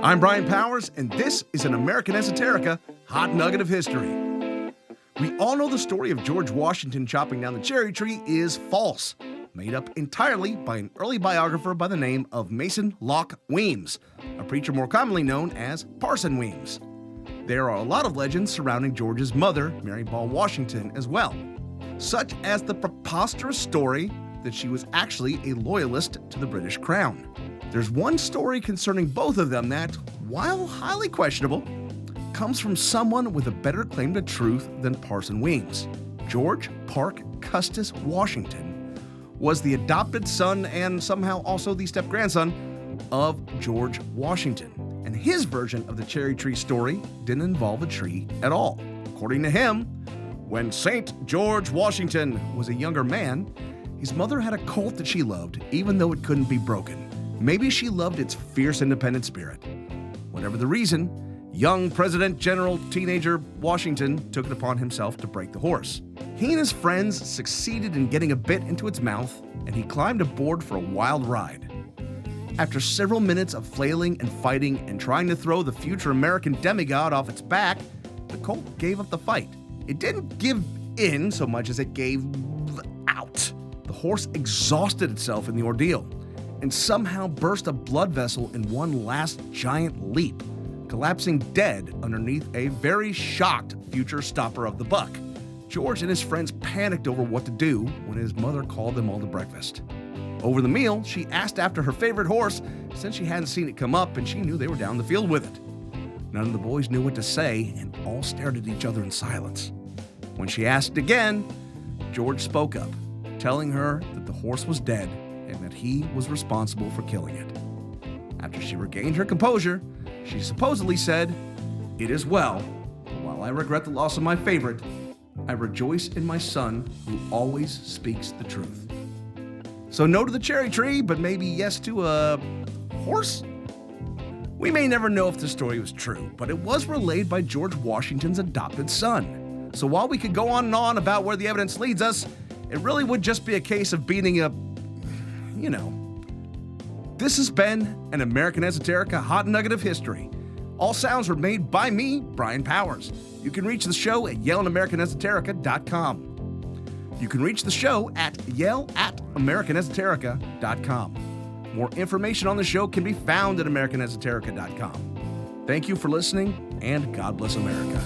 I'm Brian Powers, and this is an American Esoterica hot nugget of history. We all know the story of George Washington chopping down the cherry tree is false, made up entirely by an early biographer by the name of Mason Locke Weems, a preacher more commonly known as Parson Weems. There are a lot of legends surrounding George's mother, Mary Ball Washington, as well, such as the preposterous story that she was actually a loyalist to the British Crown. There's one story concerning both of them that, while highly questionable, comes from someone with a better claim to truth than Parson Weems. George Parke Custis Washington was the adopted son and somehow also the step-grandson of George Washington. And his version of the cherry tree story didn't involve a tree at all. According to him, when St. George Washington was a younger man, his mother had a colt that she loved, even though it couldn't be broken. Maybe she loved its fierce, independent spirit. Whatever the reason, young President General Teenager Washington took it upon himself to break the horse. He and his friends succeeded in getting a bit into its mouth, and he climbed aboard for a wild ride. After several minutes of flailing and fighting and trying to throw the future American demigod off its back, the colt gave up the fight. It didn't give in so much as it gave out. The horse exhausted itself in the ordeal and somehow burst a blood vessel in one last giant leap, collapsing dead underneath a very shocked future stopper of the buck. George and his friends panicked over what to do when his mother called them all to breakfast. Over the meal, she asked after her favorite horse since she hadn't seen it come up and she knew they were down the field with it. None of the boys knew what to say and all stared at each other in silence. When she asked again, George spoke up, telling her that the horse was dead and that he was responsible for killing it. After she regained her composure, she supposedly said, "It is well, but while I regret the loss of my favorite, I rejoice in my son who always speaks the truth." So no to the cherry tree, but maybe yes to a horse? We may never know if the story was true, but it was relayed by George Washington's adopted son. So while we could go on and on about where the evidence leads us, it really would just be a case of beating a, This has been an American Esoterica hot nugget of history. All sounds were made by me, Brian Powers. You can reach the show at yellanamericanesoterica.com. You can reach the show at yell@americanesoterica.com. More information on the show can be found at americanesoterica.com. Thank you for listening, and God bless America.